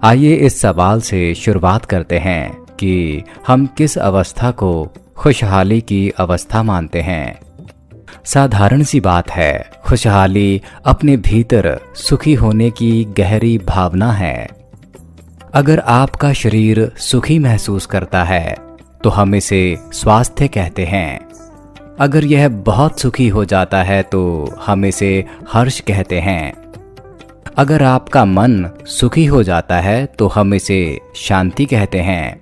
आइए इस सवाल से शुरुआत करते हैं कि हम किस अवस्था को खुशहाली की अवस्था मानते हैं। साधारण सी बात है, खुशहाली अपने भीतर सुखी होने की गहरी भावना है। अगर आपका शरीर सुखी महसूस करता है तो हम इसे स्वास्थ्य कहते हैं। अगर यह बहुत सुखी हो जाता है तो हम इसे हर्ष कहते हैं। अगर आपका मन सुखी हो जाता है तो हम इसे शांति कहते हैं।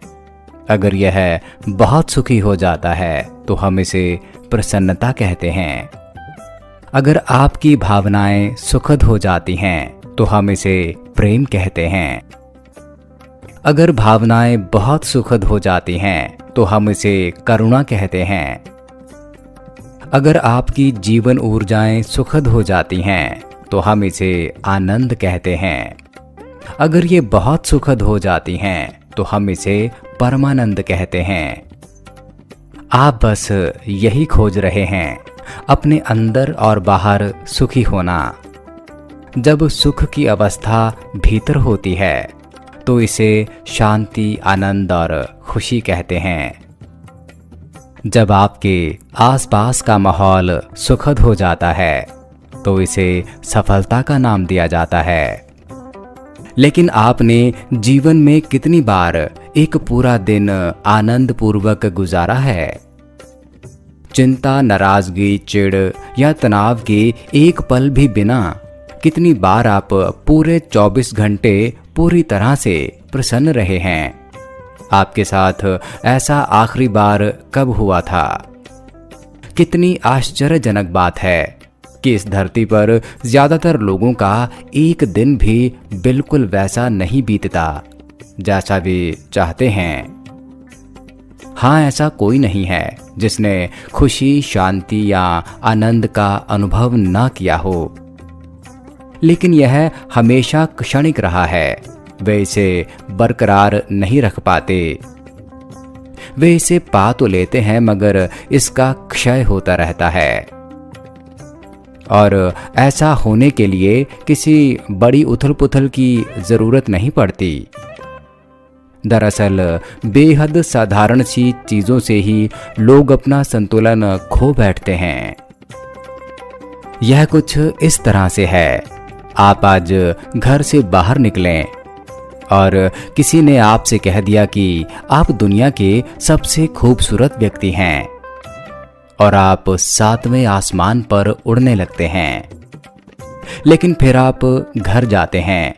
अगर यह बहुत सुखी हो जाता है तो हम इसे प्रसन्नता कहते हैं। अगर आपकी भावनाएं सुखद हो जाती हैं तो हम इसे प्रेम कहते हैं। अगर भावनाएं बहुत सुखद हो जाती हैं तो हम इसे करुणा कहते हैं। अगर आपकी जीवन ऊर्जाएं सुखद हो जाती हैं तो हम इसे आनंद कहते हैं। अगर ये बहुत सुखद हो जाती हैं तो हम इसे परमानंद कहते हैं। आप बस यही खोज रहे हैं, अपने अंदर और बाहर सुखी होना। जब सुख की अवस्था भीतर होती है तो इसे शांति, आनंद और खुशी कहते हैं। जब आपके आसपास का माहौल सुखद हो जाता है तो इसे सफलता का नाम दिया जाता है। लेकिन आपने जीवन में कितनी बार एक पूरा दिन आनंद पूर्वक गुजारा है? चिंता, नाराजगी, चिढ़ या तनाव के एक पल भी बिना कितनी बार आप पूरे 24 घंटे पूरी तरह से प्रसन्न रहे हैं? आपके साथ ऐसा आखिरी बार कब हुआ था? कितनी आश्चर्यजनक बात है कि इस धरती पर ज्यादातर लोगों का एक दिन भी बिल्कुल वैसा नहीं बीतता जैसा वे चाहते हैं। हाँ, ऐसा कोई नहीं है जिसने खुशी, शांति या आनंद का अनुभव ना किया हो, लेकिन यह हमेशा क्षणिक रहा है। वे इसे बरकरार नहीं रख पाते। वे इसे पा तो लेते हैं मगर इसका क्षय होता रहता है। और ऐसा होने के लिए किसी बड़ी उथल पुथल की जरूरत नहीं पड़ती। दरअसल बेहद साधारण सी चीजों से ही लोग अपना संतुलन खो बैठते हैं। यह कुछ इस तरह से है, आप आज घर से बाहर निकलें और किसी ने आपसे कह दिया कि आप दुनिया के सबसे खूबसूरत व्यक्ति हैं और आप 7वें आसमान पर उड़ने लगते हैं। लेकिन फिर आप घर जाते हैं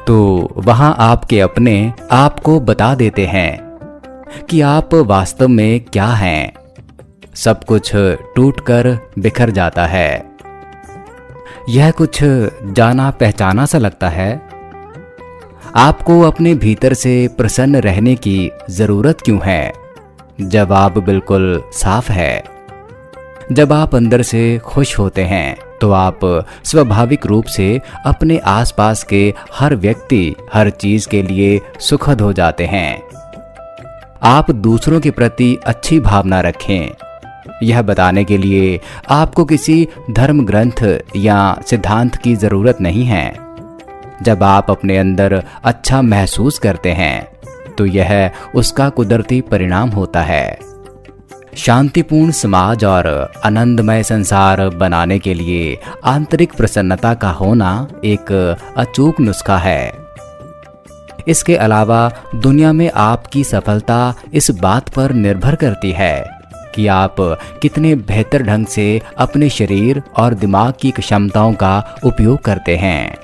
तो वहां आपके अपने आपको बता देते हैं कि आप वास्तव में क्या हैं। सब कुछ टूटकर बिखर जाता है। यह कुछ जाना पहचाना सा लगता है। आपको अपने भीतर से प्रसन्न रहने की जरूरत क्यों है जब आप बिल्कुल साफ है? जब आप अंदर से खुश होते हैं तो आप स्वाभाविक रूप से अपने आसपास के हर व्यक्ति, हर चीज के लिए सुखद हो जाते हैं। आप दूसरों के प्रति अच्छी भावना रखें, यह बताने के लिए आपको किसी धर्म ग्रंथ या सिद्धांत की जरूरत नहीं है। जब आप अपने अंदर अच्छा महसूस करते हैं तो यह उसका कुदरती परिणाम होता है। शांतिपूर्ण समाज और आनंदमय संसार बनाने के लिए आंतरिक प्रसन्नता का होना एक अचूक नुस्खा है। इसके अलावा दुनिया में आपकी सफलता इस बात पर निर्भर करती है कि आप कितने बेहतर ढंग से अपने शरीर और दिमाग की क्षमताओं का उपयोग करते हैं।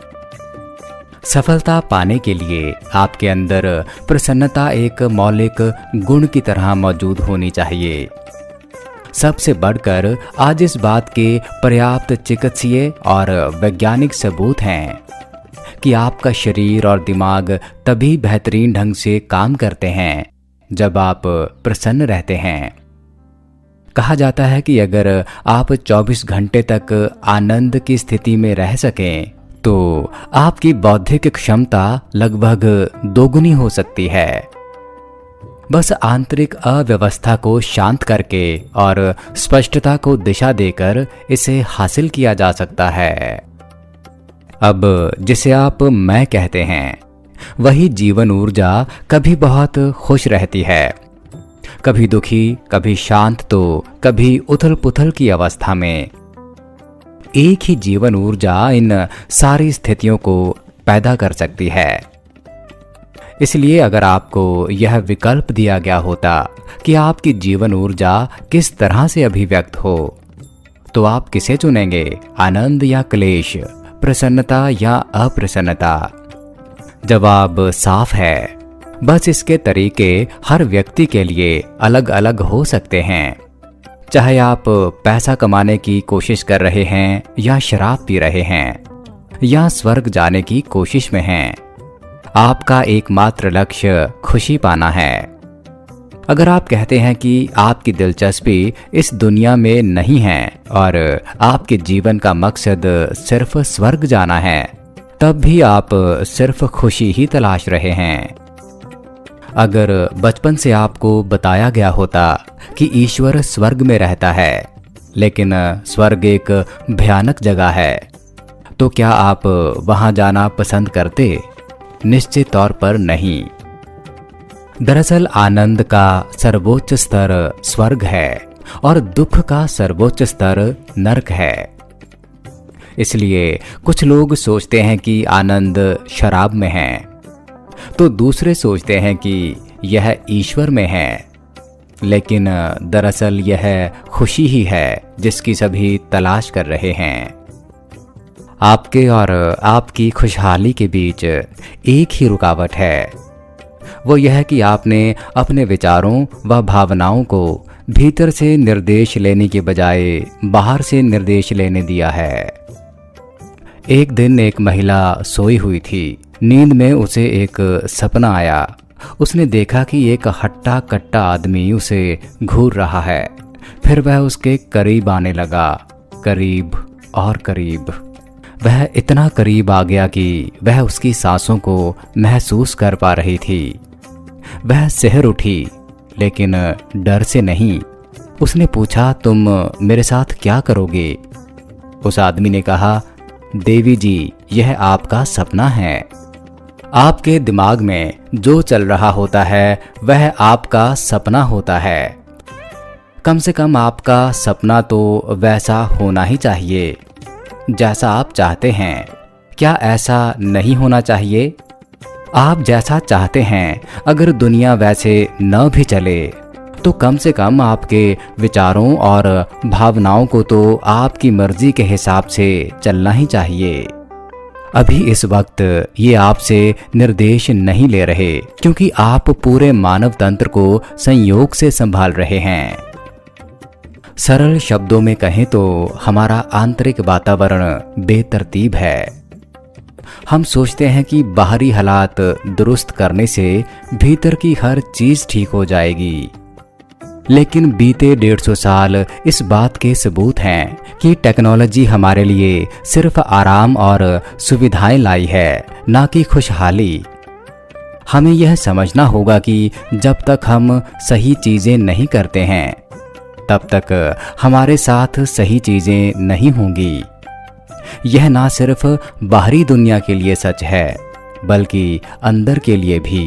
सफलता पाने के लिए आपके अंदर प्रसन्नता एक मौलिक गुण की तरह मौजूद होनी चाहिए। सबसे बढ़कर आज इस बात के पर्याप्त चिकित्सीय और वैज्ञानिक सबूत हैं कि आपका शरीर और दिमाग तभी बेहतरीन ढंग से काम करते हैं जब आप प्रसन्न रहते हैं। कहा जाता है कि अगर आप 24 घंटे तक आनंद की स्थिति में रह सकें तो आपकी बौद्धिक क्षमता लगभग दोगुनी हो सकती है। बस आंतरिक अव्यवस्था को शांत करके और स्पष्टता को दिशा देकर इसे हासिल किया जा सकता है। अब जिसे आप मैं कहते हैं, वही जीवन ऊर्जा कभी बहुत खुश रहती है, कभी दुखी, कभी शांत तो कभी उथल पुथल की अवस्था में। एक ही जीवन ऊर्जा इन सारी स्थितियों को पैदा कर सकती है। इसलिए अगर आपको यह विकल्प दिया गया होता कि आपकी जीवन ऊर्जा किस तरह से अभिव्यक्त हो, तो आप किसे चुनेंगे? आनंद या क्लेश, प्रसन्नता या अप्रसन्नता? जवाब साफ है। बस इसके तरीके हर व्यक्ति के लिए अलग अलग हो सकते हैं। चाहे आप पैसा कमाने की कोशिश कर रहे हैं, या शराब पी रहे हैं, या स्वर्ग जाने की कोशिश में हैं, आपका एकमात्र लक्ष्य खुशी पाना है। अगर आप कहते हैं कि आपकी दिलचस्पी इस दुनिया में नहीं है और आपके जीवन का मकसद सिर्फ स्वर्ग जाना है, तब भी आप सिर्फ खुशी ही तलाश रहे हैं। अगर बचपन से आपको बताया गया होता कि ईश्वर स्वर्ग में रहता है, लेकिन स्वर्ग एक भयानक जगह है, तो क्या आप वहां जाना पसंद करते? निश्चित तौर पर नहीं। दरअसल आनंद का सर्वोच्च स्तर स्वर्ग है और दुख का सर्वोच्च स्तर नरक है। इसलिए कुछ लोग सोचते हैं कि आनंद शराब में है, तो दूसरे सोचते हैं कि यह ईश्वर में है। लेकिन दरअसल यह खुशी ही है जिसकी सभी तलाश कर रहे हैं। आपके और आपकी खुशहाली के बीच एक ही रुकावट है, वो यह कि आपने अपने विचारों व भावनाओं को भीतर से निर्देश लेने के बजाय बाहर से निर्देश लेने दिया है। एक दिन एक महिला सोई हुई थी। नींद में उसे एक सपना आया। उसने देखा कि एक हट्टा कट्टा आदमी उसे घूर रहा है। फिर वह उसके करीब आने लगा, करीब और करीब। वह इतना करीब आ गया कि वह उसकी सांसों को महसूस कर पा रही थी। वह सिहर उठी, लेकिन डर से नहीं। उसने पूछा, तुम मेरे साथ क्या करोगे? उस आदमी ने कहा, देवी जी, यह आपका सपना है। आपके दिमाग में जो चल रहा होता है वह आपका सपना होता है। कम से कम आपका सपना तो वैसा होना ही चाहिए जैसा आप चाहते हैं। क्या ऐसा नहीं होना चाहिए? आप जैसा चाहते हैं अगर दुनिया वैसे न भी चले, तो कम से कम आपके विचारों और भावनाओं को तो आपकी मर्जी के हिसाब से चलना ही चाहिए। अभी इस वक्त ये आपसे निर्देश नहीं ले रहे, क्योंकि आप पूरे मानव तंत्र को संयोग से संभाल रहे हैं। सरल शब्दों में कहें तो हमारा आंतरिक वातावरण बेतरतीब है। हम सोचते हैं कि बाहरी हालात दुरुस्त करने से भीतर की हर चीज ठीक हो जाएगी, लेकिन बीते 150 साल इस बात के सबूत हैं कि टेक्नोलॉजी हमारे लिए सिर्फ आराम और सुविधाएं लाई है, ना कि खुशहाली। हमें यह समझना होगा कि जब तक हम सही चीजें नहीं करते हैं, तब तक हमारे साथ सही चीजें नहीं होंगी। यह ना सिर्फ बाहरी दुनिया के लिए सच है, बल्कि अंदर के लिए भी।